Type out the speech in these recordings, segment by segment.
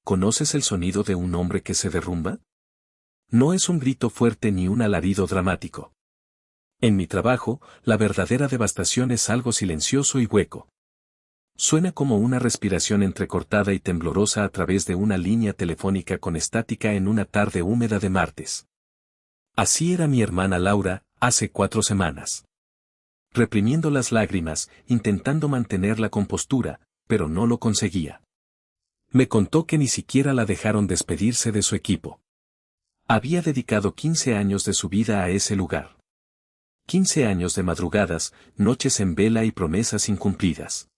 ¿conoces el sonido de un hombre que se derrumba? No es un grito fuerte ni un alarido dramático. En mi trabajo, la verdadera devastación es algo silencioso y hueco. Suena como una respiración entrecortada y temblorosa a través de una línea telefónica con estática en una tarde húmeda de martes. Así era mi hermana Laura, hace 4 semanas. Reprimiendo las lágrimas, intentando mantener la compostura, pero no lo conseguía. Me contó que ni siquiera la dejaron despedirse de su equipo. Había dedicado 15 años de su vida a ese lugar. 15 años de madrugadas, noches en vela y promesas incumplidas.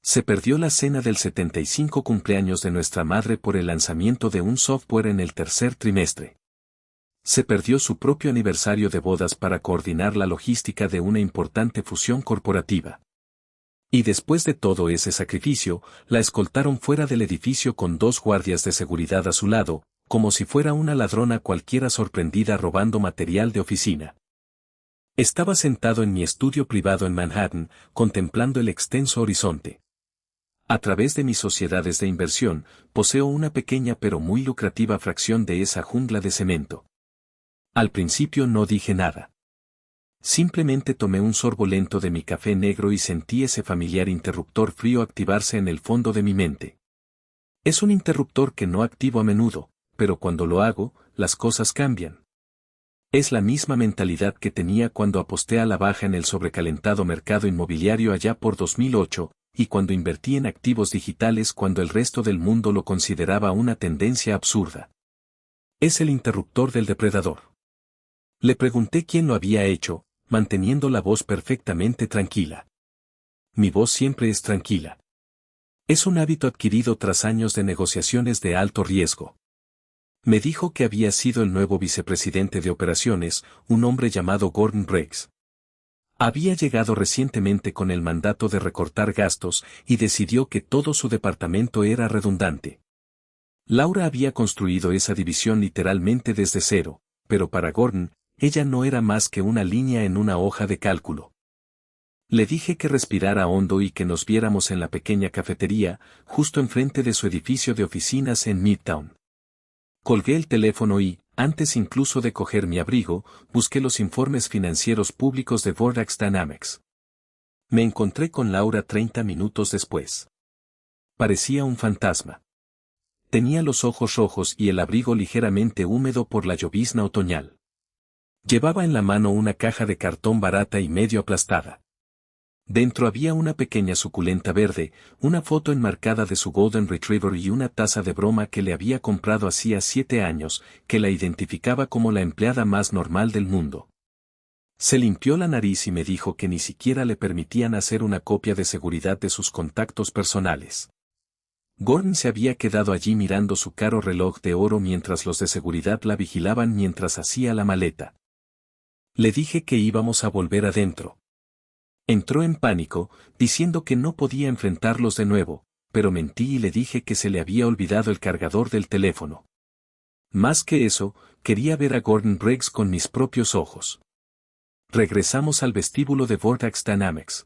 Se perdió la cena del 75 cumpleaños de nuestra madre por el lanzamiento de un software en el tercer trimestre. Se perdió su propio aniversario de bodas para coordinar la logística de una importante fusión corporativa. Y después de todo ese sacrificio, la escoltaron fuera del edificio con 2 guardias de seguridad a su lado, como si fuera una ladrona cualquiera sorprendida robando material de oficina. Estaba sentado en mi estudio privado en Manhattan, contemplando el extenso horizonte. A través de mis sociedades de inversión, poseo una pequeña pero muy lucrativa fracción de esa jungla de cemento. Al principio no dije nada. Simplemente tomé un sorbo lento de mi café negro y sentí ese familiar interruptor frío activarse en el fondo de mi mente. Es un interruptor que no activo a menudo, pero cuando lo hago, las cosas cambian. Es la misma mentalidad que tenía cuando aposté a la baja en el sobrecalentado mercado inmobiliario allá por 2008, y cuando invertí en activos digitales cuando el resto del mundo lo consideraba una tendencia absurda. Es el interruptor del depredador. Le pregunté quién lo había hecho, manteniendo la voz perfectamente tranquila. Mi voz siempre es tranquila. Es un hábito adquirido tras años de negociaciones de alto riesgo. Me dijo que había sido el nuevo vicepresidente de operaciones, un hombre llamado Gordon Briggs. Había llegado recientemente con el mandato de recortar gastos y decidió que todo su departamento era redundante. Laura había construido esa división literalmente desde cero, pero para Gordon, ella no era más que una línea en una hoja de cálculo. Le dije que respirara hondo y que nos viéramos en la pequeña cafetería, justo enfrente de su edificio de oficinas en Midtown. Colgué el teléfono y, antes incluso de coger mi abrigo, busqué los informes financieros públicos de Vortex Dynamics. Me encontré con Laura 30 minutos después. Parecía un fantasma. Tenía los ojos rojos y el abrigo ligeramente húmedo por la llovizna otoñal. Llevaba en la mano una caja de cartón barata y medio aplastada. Dentro había una pequeña suculenta verde, una foto enmarcada de su Golden Retriever y una taza de broma que le había comprado hacía 7 años, que la identificaba como la empleada más normal del mundo. Se limpió la nariz y me dijo que ni siquiera le permitían hacer una copia de seguridad de sus contactos personales. Gordon se había quedado allí mirando su caro reloj de oro mientras los de seguridad la vigilaban mientras hacía la maleta. Le dije que íbamos a volver adentro. Entró en pánico, diciendo que no podía enfrentarlos de nuevo, pero mentí y le dije que se le había olvidado el cargador del teléfono. Más que eso, quería ver a Gordon Briggs con mis propios ojos. Regresamos al vestíbulo de Vortex Dynamics.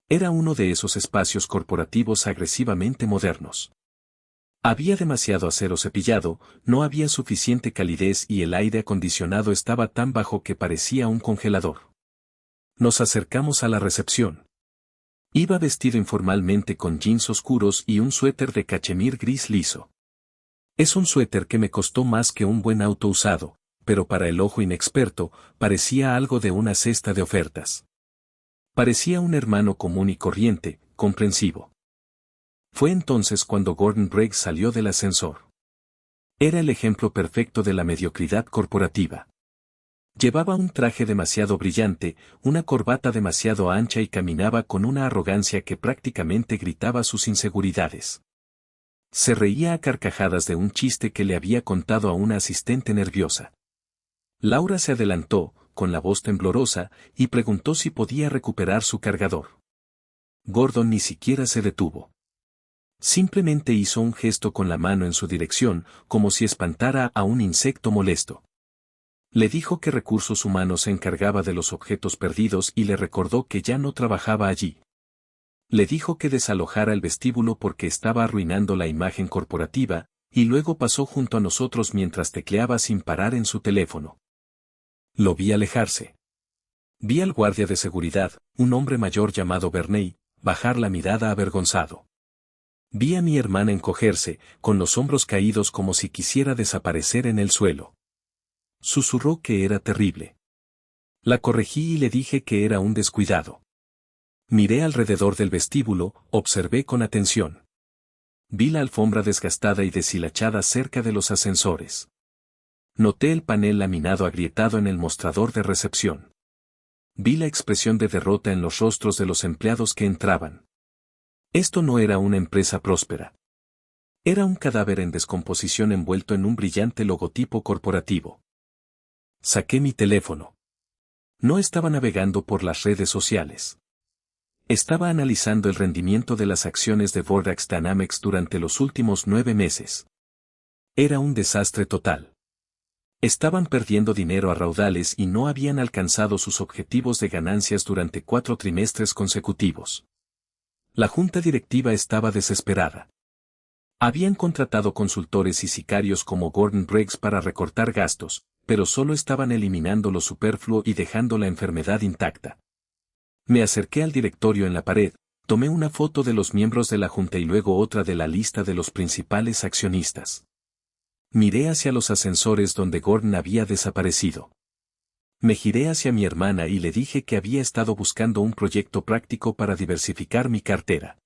Era uno de esos espacios corporativos agresivamente modernos. Había demasiado acero cepillado, no había suficiente calidez y el aire acondicionado estaba tan bajo que parecía un congelador. Nos acercamos a la recepción. Iba vestido informalmente con jeans oscuros y un suéter de cachemir gris liso. Es un suéter que me costó más que un buen auto usado, pero para el ojo inexperto, parecía algo de una cesta de ofertas. Parecía un hermano común y corriente, comprensivo. Fue entonces cuando Gordon Briggs salió del ascensor. Era el ejemplo perfecto de la mediocridad corporativa. Llevaba un traje demasiado brillante, una corbata demasiado ancha y caminaba con una arrogancia que prácticamente gritaba sus inseguridades. Se reía a carcajadas de un chiste que le había contado a una asistente nerviosa. Laura se adelantó, con la voz temblorosa, y preguntó si podía recuperar su cargador. Gordon ni siquiera se detuvo. Simplemente hizo un gesto con la mano en su dirección, como si espantara a un insecto molesto. Le dijo que Recursos Humanos se encargaba de los objetos perdidos y le recordó que ya no trabajaba allí. Le dijo que desalojara el vestíbulo porque estaba arruinando la imagen corporativa, y luego pasó junto a nosotros mientras tecleaba sin parar en su teléfono. Lo vi alejarse. Vi al guardia de seguridad, un hombre mayor llamado Bernay, bajar la mirada avergonzado. Vi a mi hermana encogerse, con los hombros caídos como si quisiera desaparecer en el suelo. Susurró que era terrible. La corregí y le dije que era un descuidado. Miré alrededor del vestíbulo, observé con atención. Vi la alfombra desgastada y deshilachada cerca de los ascensores. Noté el panel laminado agrietado en el mostrador de recepción. Vi la expresión de derrota en los rostros de los empleados que entraban. Esto no era una empresa próspera. Era un cadáver en descomposición envuelto en un brillante logotipo corporativo. Saqué mi teléfono. No estaba navegando por las redes sociales. Estaba analizando el rendimiento de las acciones de Bordeaux Dynamics durante los últimos 9 meses. Era un desastre total. Estaban perdiendo dinero a raudales y no habían alcanzado sus objetivos de ganancias durante 4 trimestres consecutivos. La junta directiva estaba desesperada. Habían contratado consultores y sicarios como Gordon Briggs para recortar gastos, pero solo estaban eliminando lo superfluo y dejando la enfermedad intacta. Me acerqué al directorio en la pared, tomé una foto de los miembros de la junta y luego otra de la lista de los principales accionistas. Miré hacia los ascensores donde Gordon había desaparecido. Me giré hacia mi hermana y le dije que había estado buscando un proyecto práctico para diversificar mi cartera.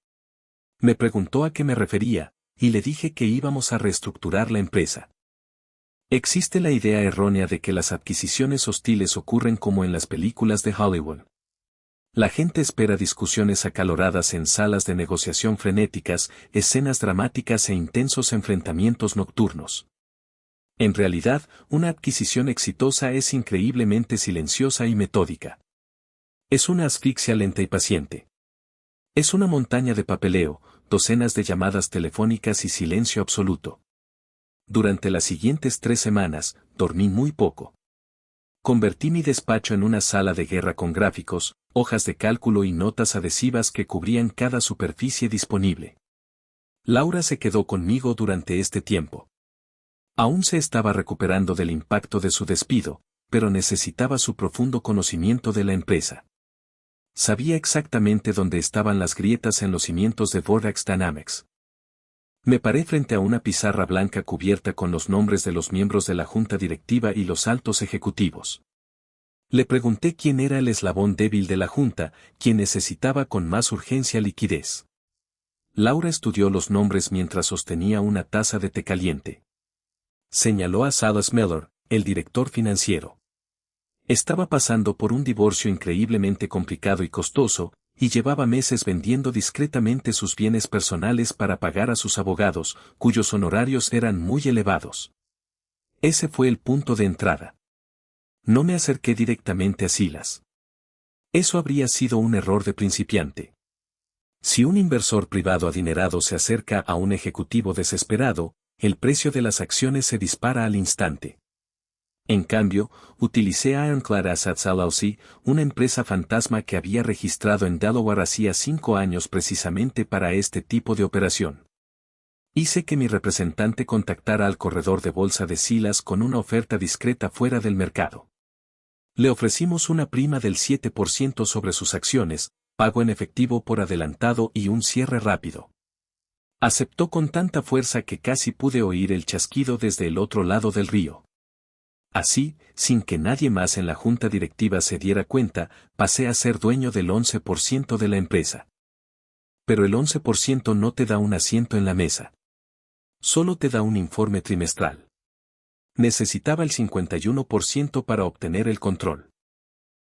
Me preguntó a qué me refería, y le dije que íbamos a reestructurar la empresa. Existe la idea errónea de que las adquisiciones hostiles ocurren como en las películas de Hollywood. La gente espera discusiones acaloradas en salas de negociación frenéticas, escenas dramáticas e intensos enfrentamientos nocturnos. En realidad, una adquisición exitosa es increíblemente silenciosa y metódica. Es una asfixia lenta y paciente. Es una montaña de papeleo, docenas de llamadas telefónicas y silencio absoluto. Durante las siguientes 3 semanas, dormí muy poco. Convertí mi despacho en una sala de guerra con gráficos, hojas de cálculo y notas adhesivas que cubrían cada superficie disponible. Laura se quedó conmigo durante este tiempo. Aún se estaba recuperando del impacto de su despido, pero necesitaba su profundo conocimiento de la empresa. Sabía exactamente dónde estaban las grietas en los cimientos de Bordeaux Dynamics. Me paré frente a una pizarra blanca cubierta con los nombres de los miembros de la junta directiva y los altos ejecutivos. Le pregunté quién era el eslabón débil de la junta, quien necesitaba con más urgencia liquidez. Laura estudió los nombres mientras sostenía una taza de té caliente. Señaló a Silas Miller, el director financiero. Estaba pasando por un divorcio increíblemente complicado y costoso, y llevaba meses vendiendo discretamente sus bienes personales para pagar a sus abogados, cuyos honorarios eran muy elevados. Ese fue el punto de entrada. No me acerqué directamente a Silas. Eso habría sido un error de principiante. Si un inversor privado adinerado se acerca a un ejecutivo desesperado, el precio de las acciones se dispara al instante. En cambio, utilicé a Ironclad Assets LLC, una empresa fantasma que había registrado en Delaware hacía 5 años precisamente para este tipo de operación. Hice que mi representante contactara al corredor de bolsa de Silas con una oferta discreta fuera del mercado. Le ofrecimos una prima del 7% sobre sus acciones, pago en efectivo por adelantado y un cierre rápido. Aceptó con tanta fuerza que casi pude oír el chasquido desde el otro lado del río. Así, sin que nadie más en la junta directiva se diera cuenta, pasé a ser dueño del 11% de la empresa. Pero el 11% no te da un asiento en la mesa. Solo te da un informe trimestral. Necesitaba el 51% para obtener el control.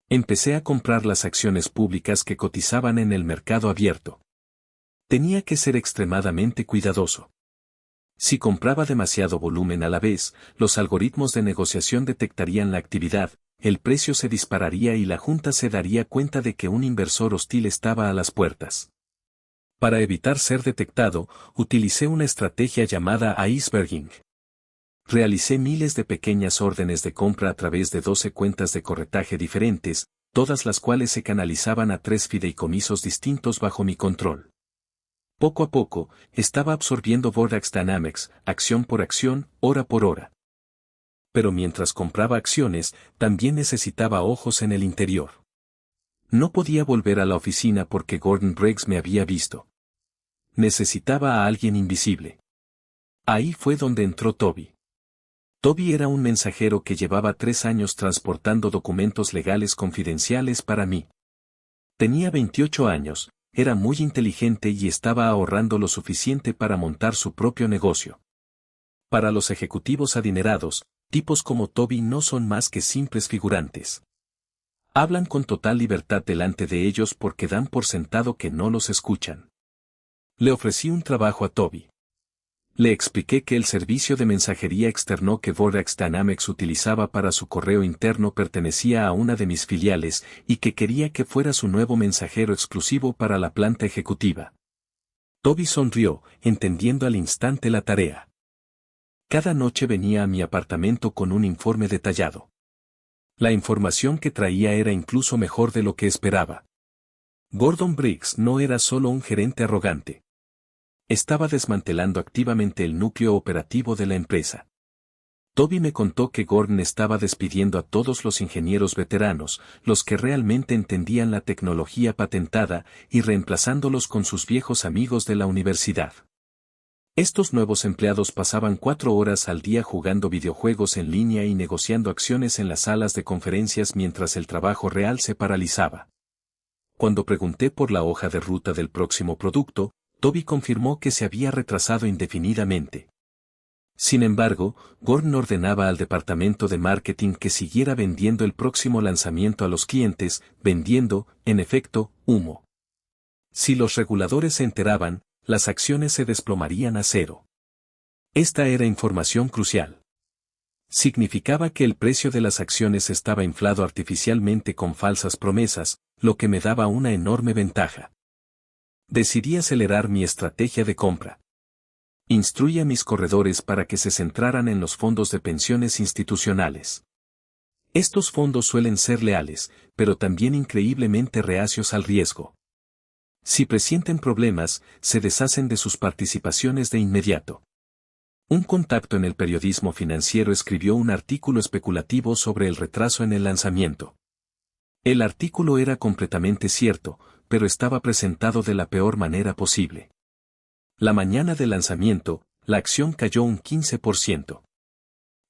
Empecé a comprar las acciones públicas que cotizaban en el mercado abierto. Tenía que ser extremadamente cuidadoso. Si compraba demasiado volumen a la vez, los algoritmos de negociación detectarían la actividad, el precio se dispararía y la junta se daría cuenta de que un inversor hostil estaba a las puertas. Para evitar ser detectado, utilicé una estrategia llamada iceberging. Realicé miles de pequeñas órdenes de compra a través de 12 cuentas de corretaje diferentes, todas las cuales se canalizaban a 3 fideicomisos distintos bajo mi control. Poco a poco, estaba absorbiendo Vorax Dynamics, acción por acción, hora por hora. Pero mientras compraba acciones, también necesitaba ojos en el interior. No podía volver a la oficina porque Gordon Briggs me había visto. Necesitaba a alguien invisible. Ahí fue donde entró Toby. Toby era un mensajero que llevaba 3 años transportando documentos legales confidenciales para mí. Tenía 28 años, era muy inteligente y estaba ahorrando lo suficiente para montar su propio negocio. Para los ejecutivos adinerados, tipos como Toby no son más que simples figurantes. Hablan con total libertad delante de ellos porque dan por sentado que no los escuchan. Le ofrecí un trabajo a Toby. Le expliqué que el servicio de mensajería externo que Vorax Dynamics utilizaba para su correo interno pertenecía a una de mis filiales y que quería que fuera su nuevo mensajero exclusivo para la planta ejecutiva. Toby sonrió, entendiendo al instante la tarea. Cada noche venía a mi apartamento con un informe detallado. La información que traía era incluso mejor de lo que esperaba. Gordon Briggs no era solo un gerente arrogante. Estaba desmantelando activamente el núcleo operativo de la empresa. Toby me contó que Gordon estaba despidiendo a todos los ingenieros veteranos, los que realmente entendían la tecnología patentada, y reemplazándolos con sus viejos amigos de la universidad. Estos nuevos empleados pasaban 4 horas al día jugando videojuegos en línea y negociando acciones en las salas de conferencias mientras el trabajo real se paralizaba. Cuando pregunté por la hoja de ruta del próximo producto, Toby confirmó que se había retrasado indefinidamente. Sin embargo, Gordon ordenaba al departamento de marketing que siguiera vendiendo el próximo lanzamiento a los clientes, vendiendo, en efecto, humo. Si los reguladores se enteraban, las acciones se desplomarían a cero. Esta era información crucial. Significaba que el precio de las acciones estaba inflado artificialmente con falsas promesas, lo que me daba una enorme ventaja. Decidí acelerar mi estrategia de compra. Instruí a mis corredores para que se centraran en los fondos de pensiones institucionales. Estos fondos suelen ser leales, pero también increíblemente reacios al riesgo. Si presienten problemas, se deshacen de sus participaciones de inmediato. Un contacto en el periodismo financiero escribió un artículo especulativo sobre el retraso en el lanzamiento. El artículo era completamente cierto, pero estaba presentado de la peor manera posible. La mañana del lanzamiento, la acción cayó un 15%.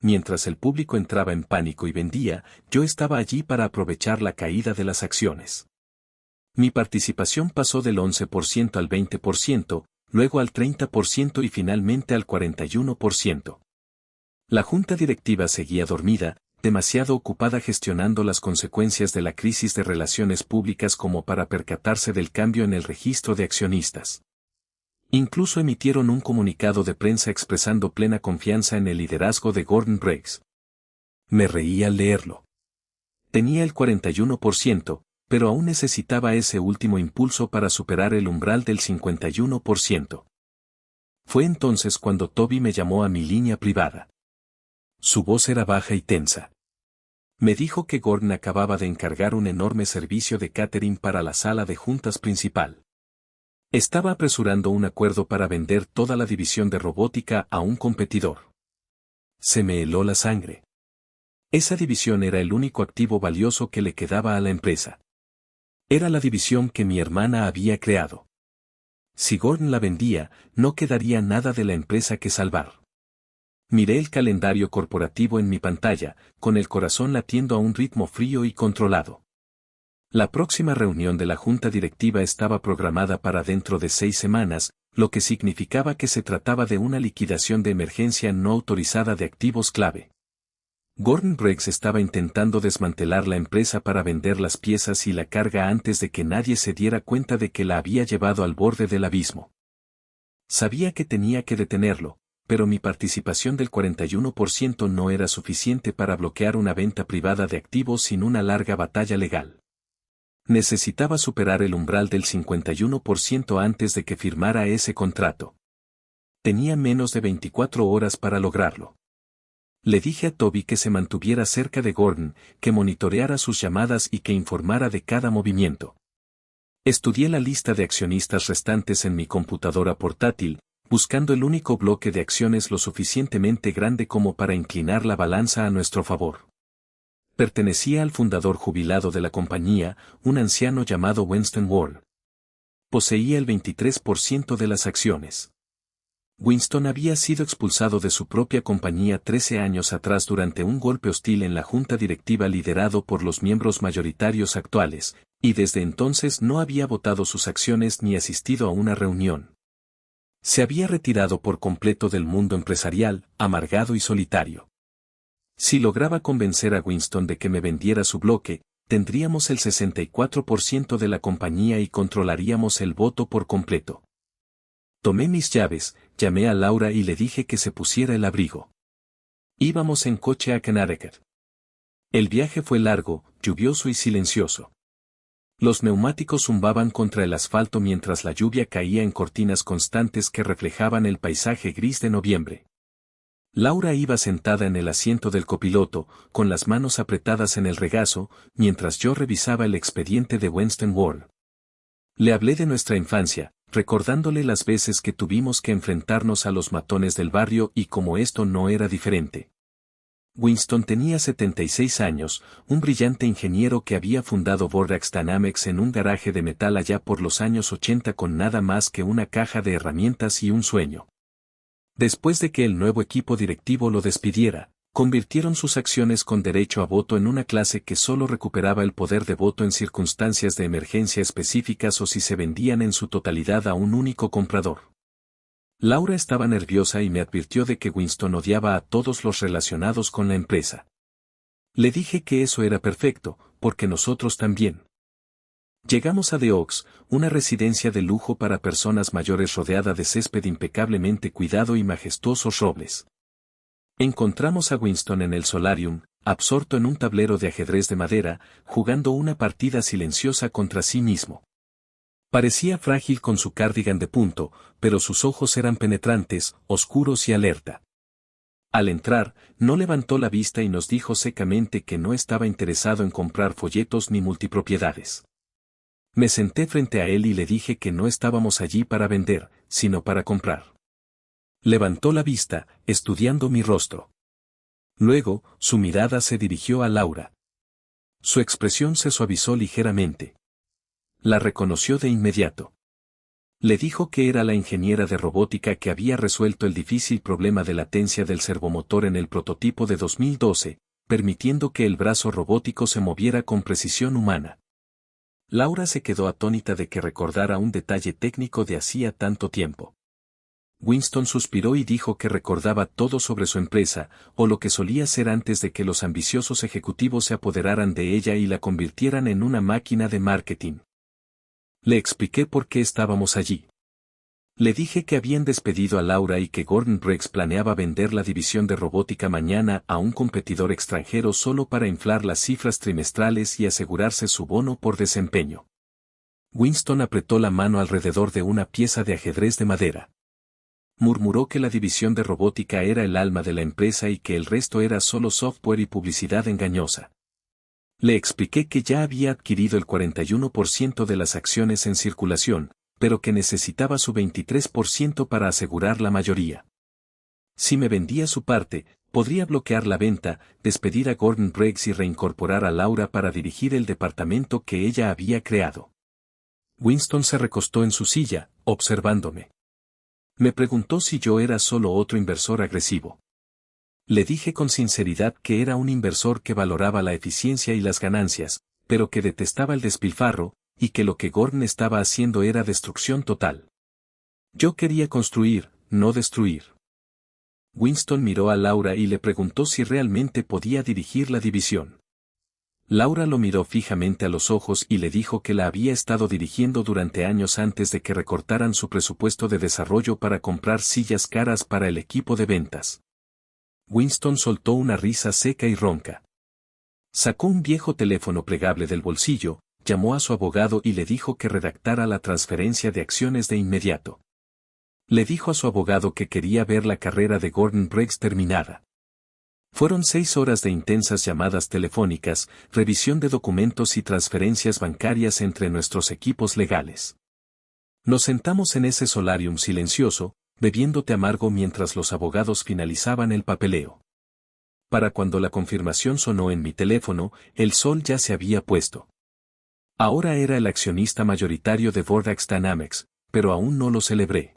Mientras el público entraba en pánico y vendía, yo estaba allí para aprovechar la caída de las acciones. Mi participación pasó del 11% al 20%, luego al 30% y finalmente al 41%. La junta directiva seguía dormida, demasiado ocupada gestionando las consecuencias de la crisis de relaciones públicas como para percatarse del cambio en el registro de accionistas. Incluso emitieron un comunicado de prensa expresando plena confianza en el liderazgo de Gordon Briggs. Me reí al leerlo. Tenía el 41%, pero aún necesitaba ese último impulso para superar el umbral del 51%. Fue entonces cuando Toby me llamó a mi línea privada. Su voz era baja y tensa. Me dijo que Gordon acababa de encargar un enorme servicio de catering para la sala de juntas principal. Estaba apresurando un acuerdo para vender toda la división de robótica a un competidor. Se me heló la sangre. Esa división era el único activo valioso que le quedaba a la empresa. Era la división que mi hermana había creado. Si Gordon la vendía, no quedaría nada de la empresa que salvar. Miré el calendario corporativo en mi pantalla, con el corazón latiendo a un ritmo frío y controlado. La próxima reunión de la junta directiva estaba programada para dentro de 6 semanas, lo que significaba que se trataba de una liquidación de emergencia no autorizada de activos clave. Gordon Briggs estaba intentando desmantelar la empresa para vender las piezas y la carga antes de que nadie se diera cuenta de que la había llevado al borde del abismo. Sabía que tenía que detenerlo, pero mi participación del 41% no era suficiente para bloquear una venta privada de activos sin una larga batalla legal. Necesitaba superar el umbral del 51% antes de que firmara ese contrato. Tenía menos de 24 horas para lograrlo. Le dije a Toby que se mantuviera cerca de Gordon, que monitoreara sus llamadas y que informara de cada movimiento. Estudié la lista de accionistas restantes en mi computadora portátil, buscando el único bloque de acciones lo suficientemente grande como para inclinar la balanza a nuestro favor. Pertenecía al fundador jubilado de la compañía, un anciano llamado Winston Wall. Poseía el 23% de las acciones. Winston había sido expulsado de su propia compañía 13 años atrás durante un golpe hostil en la junta directiva liderado por los miembros mayoritarios actuales, y desde entonces no había votado sus acciones ni asistido a una reunión. Se había retirado por completo del mundo empresarial, amargado y solitario. Si lograba convencer a Winston de que me vendiera su bloque, tendríamos el 64% de la compañía y controlaríamos el voto por completo. Tomé mis llaves, llamé a Laura y le dije que se pusiera el abrigo. Íbamos en coche a Connecticut. El viaje fue largo, lluvioso y silencioso. Los neumáticos zumbaban contra el asfalto mientras la lluvia caía en cortinas constantes que reflejaban el paisaje gris de noviembre. Laura iba sentada en el asiento del copiloto, con las manos apretadas en el regazo, mientras yo revisaba el expediente de Winston Wall. Le hablé de nuestra infancia, recordándole las veces que tuvimos que enfrentarnos a los matones del barrio y cómo esto no era diferente. Winston tenía 76 años, un brillante ingeniero que había fundado Borax Dynamics en un garaje de metal allá por los años 80 con nada más que una caja de herramientas y un sueño. Después de que el nuevo equipo directivo lo despidiera, convirtieron sus acciones con derecho a voto en una clase que solo recuperaba el poder de voto en circunstancias de emergencia específicas o si se vendían en su totalidad a un único comprador. Laura estaba nerviosa y me advirtió de que Winston odiaba a todos los relacionados con la empresa. Le dije que eso era perfecto, porque nosotros también. Llegamos a The Oaks, una residencia de lujo para personas mayores rodeada de césped impecablemente cuidado y majestuosos robles. Encontramos a Winston en el solarium, absorto en un tablero de ajedrez de madera, jugando una partida silenciosa contra sí mismo. Parecía frágil con su cardigan de punto, pero sus ojos eran penetrantes, oscuros y alerta. Al entrar, no levantó la vista y nos dijo secamente que no estaba interesado en comprar folletos ni multipropiedades. Me senté frente a él y le dije que no estábamos allí para vender, sino para comprar. Levantó la vista, estudiando mi rostro. Luego, su mirada se dirigió a Laura. Su expresión se suavizó ligeramente. La reconoció de inmediato. Le dijo que era la ingeniera de robótica que había resuelto el difícil problema de latencia del servomotor en el prototipo de 2012, permitiendo que el brazo robótico se moviera con precisión humana. Laura se quedó atónita de que recordara un detalle técnico de hacía tanto tiempo. Winston suspiró y dijo que recordaba todo sobre su empresa, o lo que solía ser antes de que los ambiciosos ejecutivos se apoderaran de ella y la convirtieran en una máquina de marketing. Le expliqué por qué estábamos allí. Le dije que habían despedido a Laura y que Gordon Briggs planeaba vender la división de robótica mañana a un competidor extranjero solo para inflar las cifras trimestrales y asegurarse su bono por desempeño. Winston apretó la mano alrededor de una pieza de ajedrez de madera. Murmuró que la división de robótica era el alma de la empresa y que el resto era solo software y publicidad engañosa. Le expliqué que ya había adquirido el 41% de las acciones en circulación, pero que necesitaba su 23% para asegurar la mayoría. Si me vendía su parte, podría bloquear la venta, despedir a Gordon Briggs y reincorporar a Laura para dirigir el departamento que ella había creado. Winston se recostó en su silla, observándome. Me preguntó si yo era solo otro inversor agresivo. Le dije con sinceridad que era un inversor que valoraba la eficiencia y las ganancias, pero que detestaba el despilfarro, y que lo que Gordon estaba haciendo era destrucción total. Yo quería construir, no destruir. Winston miró a Laura y le preguntó si realmente podía dirigir la división. Laura lo miró fijamente a los ojos y le dijo que la había estado dirigiendo durante años antes de que recortaran su presupuesto de desarrollo para comprar sillas caras para el equipo de ventas. Winston soltó una risa seca y ronca. Sacó un viejo teléfono plegable del bolsillo, llamó a su abogado y le dijo que redactara la transferencia de acciones de inmediato. Le dijo a su abogado que quería ver la carrera de Gordon Briggs terminada. Fueron 6 horas de intensas llamadas telefónicas, revisión de documentos y transferencias bancarias entre nuestros equipos legales. Nos sentamos en ese solarium silencioso, bebiendo té amargo mientras los abogados finalizaban el papeleo. Para cuando la confirmación sonó en mi teléfono, el sol ya se había puesto. Ahora era el accionista mayoritario de Vordax Dynamics, pero aún no lo celebré.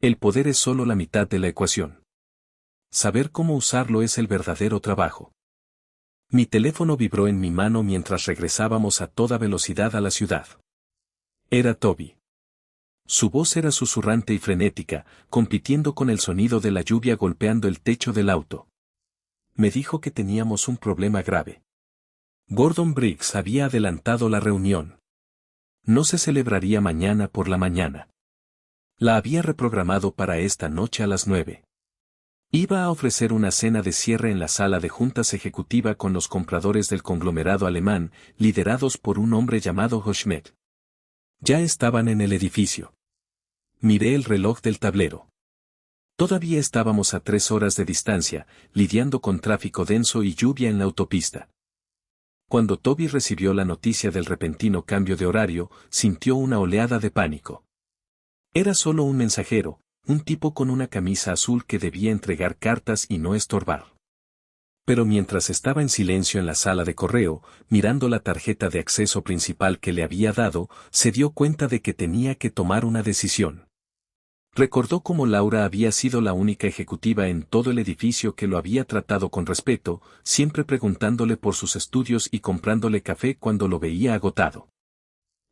El poder es solo la mitad de la ecuación. Saber cómo usarlo es el verdadero trabajo. Mi teléfono vibró en mi mano mientras regresábamos a toda velocidad a la ciudad. Era Toby. Su voz era susurrante y frenética, compitiendo con el sonido de la lluvia golpeando el techo del auto. Me dijo que teníamos un problema grave. Gordon Briggs había adelantado la reunión. No se celebraría mañana por la mañana. La había reprogramado para esta noche a las 9. Iba a ofrecer una cena de cierre en la sala de juntas ejecutiva con los compradores del conglomerado alemán, liderados por un hombre llamado Hoschmidt. Ya estaban en el edificio. Miré el reloj del tablero. Todavía estábamos a 3 horas de distancia, lidiando con tráfico denso y lluvia en la autopista. Cuando Toby recibió la noticia del repentino cambio de horario, sintió una oleada de pánico. Era solo un mensajero, un tipo con una camisa azul que debía entregar cartas y no estorbar. Pero mientras estaba en silencio en la sala de correo, mirando la tarjeta de acceso principal que le había dado, se dio cuenta de que tenía que tomar una decisión. Recordó cómo Laura había sido la única ejecutiva en todo el edificio que lo había tratado con respeto, siempre preguntándole por sus estudios y comprándole café cuando lo veía agotado.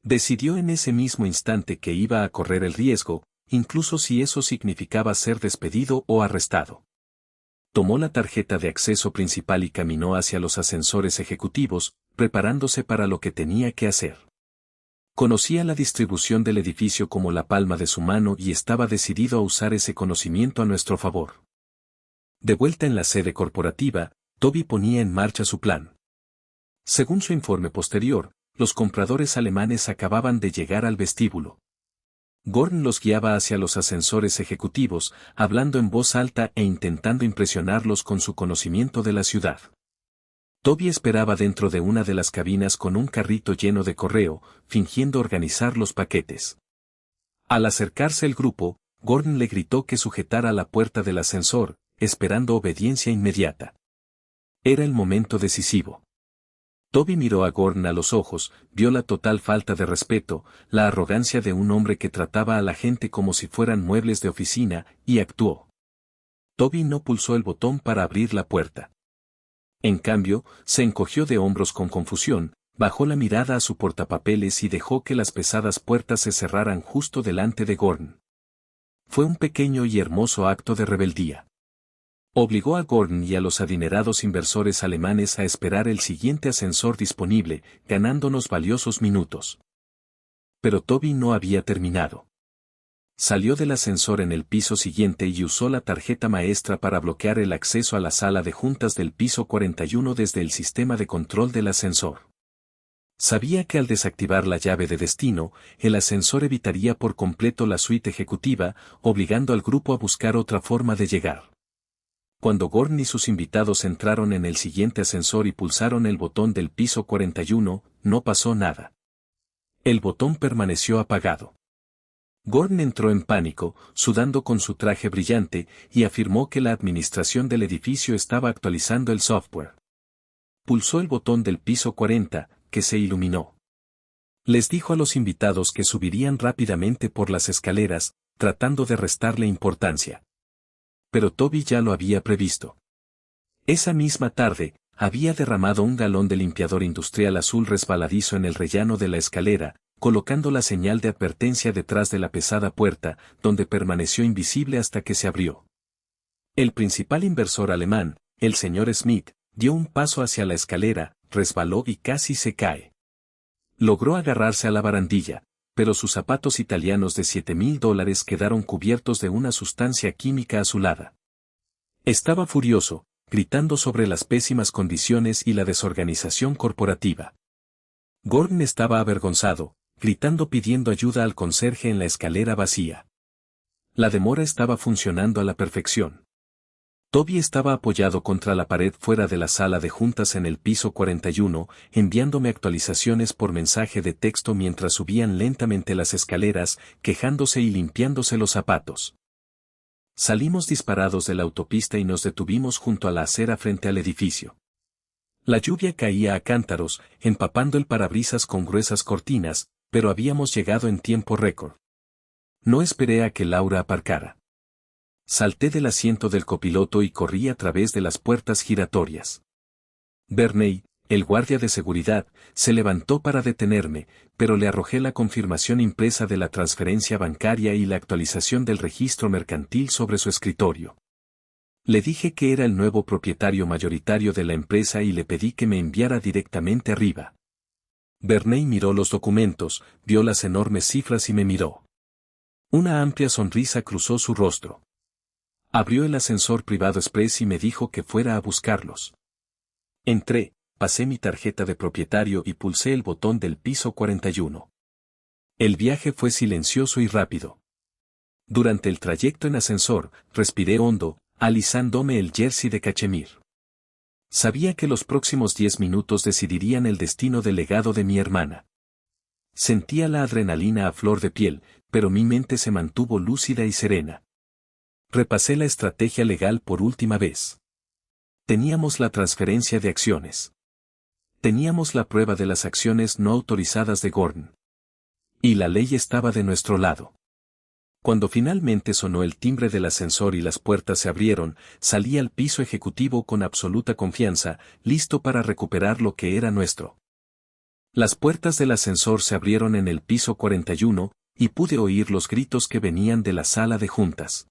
Decidió en ese mismo instante que iba a correr el riesgo, incluso si eso significaba ser despedido o arrestado. Tomó la tarjeta de acceso principal y caminó hacia los ascensores ejecutivos, preparándose para lo que tenía que hacer. Conocía la distribución del edificio como la palma de su mano y estaba decidido a usar ese conocimiento a nuestro favor. De vuelta en la sede corporativa, Toby ponía en marcha su plan. Según su informe posterior, los compradores alemanes acababan de llegar al vestíbulo. Gordon los guiaba hacia los ascensores ejecutivos, hablando en voz alta e intentando impresionarlos con su conocimiento de la ciudad. Toby esperaba dentro de una de las cabinas con un carrito lleno de correo, fingiendo organizar los paquetes. Al acercarse el grupo, Gordon le gritó que sujetara la puerta del ascensor, esperando obediencia inmediata. Era el momento decisivo. Toby miró a Gordon a los ojos, vio la total falta de respeto, la arrogancia de un hombre que trataba a la gente como si fueran muebles de oficina, y actuó. Toby no pulsó el botón para abrir la puerta. En cambio, se encogió de hombros con confusión, bajó la mirada a su portapapeles y dejó que las pesadas puertas se cerraran justo delante de Gordon. Fue un pequeño y hermoso acto de rebeldía. Obligó a Gordon y a los adinerados inversores alemanes a esperar el siguiente ascensor disponible, ganándonos valiosos minutos. Pero Toby no había terminado. Salió del ascensor en el piso siguiente y usó la tarjeta maestra para bloquear el acceso a la sala de juntas del piso 41 desde el sistema de control del ascensor. Sabía que al desactivar la llave de destino, el ascensor evitaría por completo la suite ejecutiva, obligando al grupo a buscar otra forma de llegar. Cuando Gordon y sus invitados entraron en el siguiente ascensor y pulsaron el botón del piso 41, no pasó nada. El botón permaneció apagado. Gordon entró en pánico, sudando con su traje brillante, y afirmó que la administración del edificio estaba actualizando el software. Pulsó el botón del piso 40, que se iluminó. Les dijo a los invitados que subirían rápidamente por las escaleras, tratando de restarle importancia. Pero Toby ya lo había previsto. Esa misma tarde, había derramado un galón de limpiador industrial azul resbaladizo en el rellano de la escalera, colocando la señal de advertencia detrás de la pesada puerta, donde permaneció invisible hasta que se abrió. El principal inversor alemán, el señor Smith, dio un paso hacia la escalera, resbaló y casi se cae. Logró agarrarse a la barandilla, pero sus zapatos italianos de $7,000 quedaron cubiertos de una sustancia química azulada. Estaba furioso, gritando sobre las pésimas condiciones y la desorganización corporativa. Gordon estaba avergonzado, gritando pidiendo ayuda al conserje en la escalera vacía. La demora estaba funcionando a la perfección. Toby estaba apoyado contra la pared fuera de la sala de juntas en el piso 41, enviándome actualizaciones por mensaje de texto mientras subían lentamente las escaleras, quejándose y limpiándose los zapatos. Salimos disparados de la autopista y nos detuvimos junto a la acera frente al edificio. La lluvia caía a cántaros, empapando el parabrisas con gruesas cortinas, pero habíamos llegado en tiempo récord. No esperé a que Laura aparcara. Salté del asiento del copiloto y corrí a través de las puertas giratorias. Bernay, el guardia de seguridad, se levantó para detenerme, pero le arrojé la confirmación impresa de la transferencia bancaria y la actualización del registro mercantil sobre su escritorio. Le dije que era el nuevo propietario mayoritario de la empresa y le pedí que me enviara directamente arriba. Bernay miró los documentos, vio las enormes cifras y me miró. Una amplia sonrisa cruzó su rostro. Abrió el ascensor privado express y me dijo que fuera a buscarlos. Entré, pasé mi tarjeta de propietario y pulsé el botón del piso 41. El viaje fue silencioso y rápido. Durante el trayecto en ascensor, respiré hondo, alisándome el jersey de cachemir. Sabía que los próximos 10 minutos decidirían el destino del legado de mi hermana. Sentía la adrenalina a flor de piel, pero mi mente se mantuvo lúcida y serena. Repasé la estrategia legal por última vez. Teníamos la transferencia de acciones. Teníamos la prueba de las acciones no autorizadas de Gordon. Y la ley estaba de nuestro lado. Cuando finalmente sonó el timbre del ascensor y las puertas se abrieron, salí al piso ejecutivo con absoluta confianza, listo para recuperar lo que era nuestro. Las puertas del ascensor se abrieron en el piso 41, y pude oír los gritos que venían de la sala de juntas.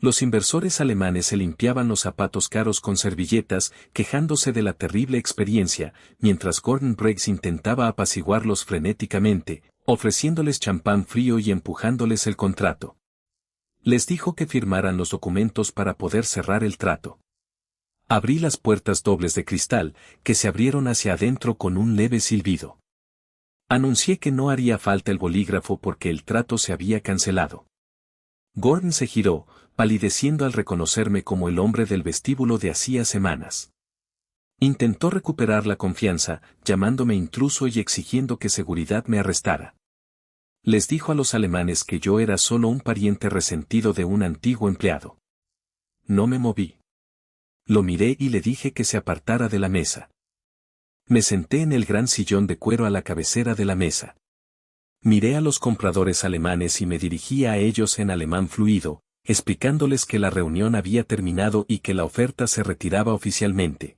Los inversores alemanes se limpiaban los zapatos caros con servilletas, quejándose de la terrible experiencia, mientras Gordon Briggs intentaba apaciguarlos frenéticamente, ofreciéndoles champán frío y empujándoles el contrato. Les dijo que firmaran los documentos para poder cerrar el trato. Abrí las puertas dobles de cristal, que se abrieron hacia adentro con un leve silbido. Anuncié que no haría falta el bolígrafo porque el trato se había cancelado. Gordon se giró, palideciendo al reconocerme como el hombre del vestíbulo de hacía semanas. Intentó recuperar la confianza, llamándome intruso y exigiendo que seguridad me arrestara. Les dijo a los alemanes que yo era solo un pariente resentido de un antiguo empleado. No me moví. Lo miré y le dije que se apartara de la mesa. Me senté en el gran sillón de cuero a la cabecera de la mesa. Miré a los compradores alemanes y me dirigí a ellos en alemán fluido, explicándoles que la reunión había terminado y que la oferta se retiraba oficialmente.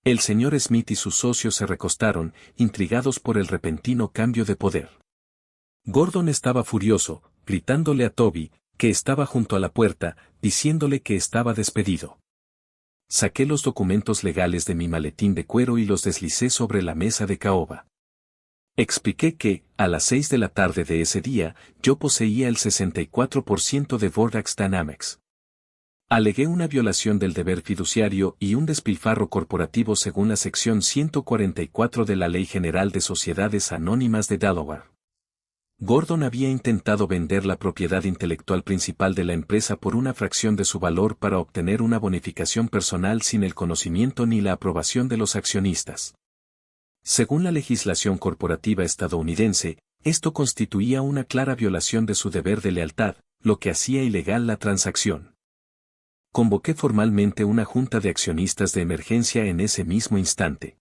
El señor Smith y sus socios se recostaron, intrigados por el repentino cambio de poder. Gordon estaba furioso, gritándole a Toby, que estaba junto a la puerta, diciéndole que estaba despedido. Saqué los documentos legales de mi maletín de cuero y los deslicé sobre la mesa de caoba. Expliqué que, a las 6 de la tarde de ese día, yo poseía el 64% de Vordax Dynamics. Alegué una violación del deber fiduciario y un despilfarro corporativo según la sección 144 de la Ley General de Sociedades Anónimas de Delaware. Gordon había intentado vender la propiedad intelectual principal de la empresa por una fracción de su valor para obtener una bonificación personal sin el conocimiento ni la aprobación de los accionistas. Según la legislación corporativa estadounidense, esto constituía una clara violación de su deber de lealtad, lo que hacía ilegal la transacción. Convoqué formalmente una junta de accionistas de emergencia en ese mismo instante.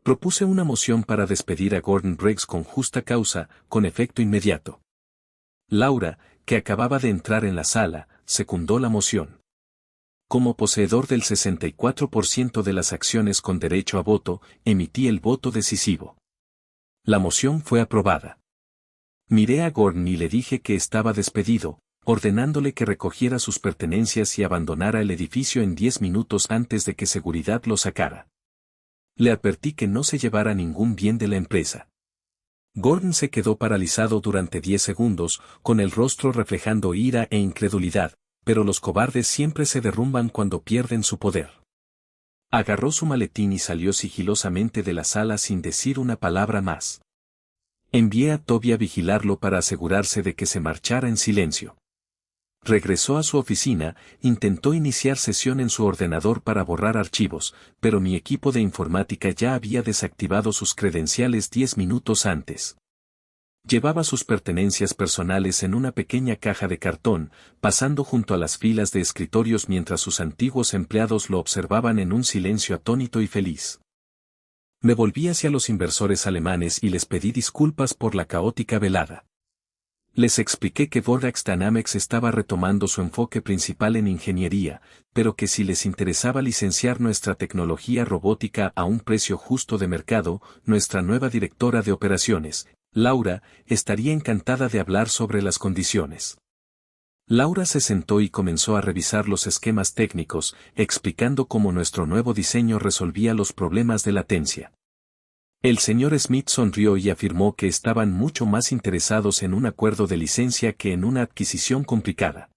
Propuse una moción para despedir a Gordon Briggs con justa causa, con efecto inmediato. Laura, que acababa de entrar en la sala, secundó la moción. Como poseedor del 64% de las acciones con derecho a voto, emití el voto decisivo. La moción fue aprobada. Miré a Gordon y le dije que estaba despedido, ordenándole que recogiera sus pertenencias y abandonara el edificio en 10 minutos antes de que seguridad lo sacara. Le advertí que no se llevara ningún bien de la empresa. Gordon se quedó paralizado durante 10 segundos, con el rostro reflejando ira e incredulidad, pero los cobardes siempre se derrumban cuando pierden su poder. Agarró su maletín y salió sigilosamente de la sala sin decir una palabra más. Envié a Toby a vigilarlo para asegurarse de que se marchara en silencio. Regresó a su oficina, intentó iniciar sesión en su ordenador para borrar archivos, pero mi equipo de informática ya había desactivado sus credenciales 10 minutos antes. Llevaba sus pertenencias personales en una pequeña caja de cartón, pasando junto a las filas de escritorios mientras sus antiguos empleados lo observaban en un silencio atónito y feliz. Me volví hacia los inversores alemanes y les pedí disculpas por la caótica velada. Les expliqué que Vordax Dynamics estaba retomando su enfoque principal en ingeniería, pero que si les interesaba licenciar nuestra tecnología robótica a un precio justo de mercado, nuestra nueva directora de operaciones, Laura, estaría encantada de hablar sobre las condiciones. Laura se sentó y comenzó a revisar los esquemas técnicos, explicando cómo nuestro nuevo diseño resolvía los problemas de latencia. El señor Smith sonrió y afirmó que estaban mucho más interesados en un acuerdo de licencia que en una adquisición complicada.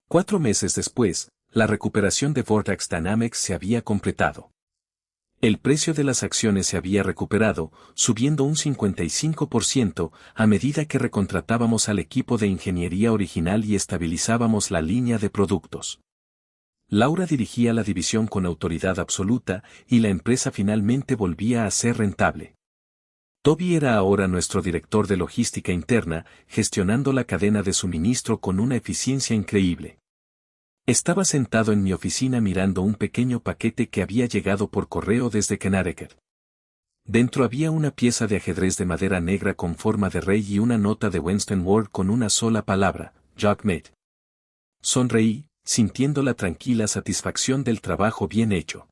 4 meses después, la recuperación de Vordax Dynamics se había completado. El precio de las acciones se había recuperado, subiendo un 55% a medida que recontratábamos al equipo de ingeniería original y estabilizábamos la línea de productos. Laura dirigía la división con autoridad absoluta y la empresa finalmente volvía a ser rentable. Toby era ahora nuestro director de logística interna, gestionando la cadena de suministro con una eficiencia increíble. Estaba sentado en mi oficina mirando un pequeño paquete que había llegado por correo desde Connecticut. Dentro había una pieza de ajedrez de madera negra con forma de rey y una nota de Winston Ward con una sola palabra, Jackmate. Sonreí, sintiendo la tranquila satisfacción del trabajo bien hecho.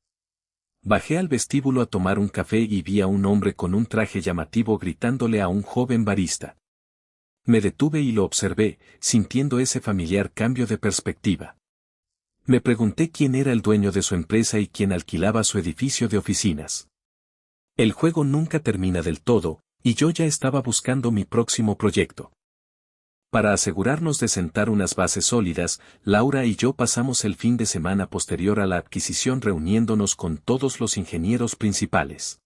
Bajé al vestíbulo a tomar un café y vi a un hombre con un traje llamativo gritándole a un joven barista. Me detuve y lo observé, sintiendo ese familiar cambio de perspectiva. Me pregunté quién era el dueño de su empresa y quién alquilaba su edificio de oficinas. El juego nunca termina del todo, y yo ya estaba buscando mi próximo proyecto. Para asegurarnos de sentar unas bases sólidas, Laura y yo pasamos el fin de semana posterior a la adquisición reuniéndonos con todos los ingenieros principales.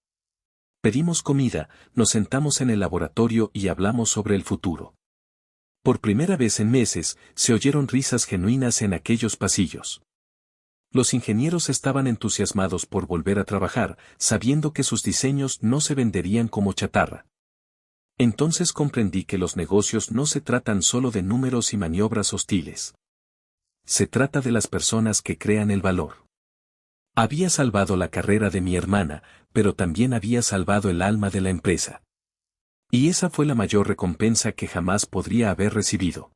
Pedimos comida, nos sentamos en el laboratorio y hablamos sobre el futuro. Por primera vez en meses, se oyeron risas genuinas en aquellos pasillos. Los ingenieros estaban entusiasmados por volver a trabajar, sabiendo que sus diseños no se venderían como chatarra. Entonces comprendí que los negocios no se tratan solo de números y maniobras hostiles. Se trata de las personas que crean el valor. Había salvado la carrera de mi hermana, pero también había salvado el alma de la empresa. Y esa fue la mayor recompensa que jamás podría haber recibido.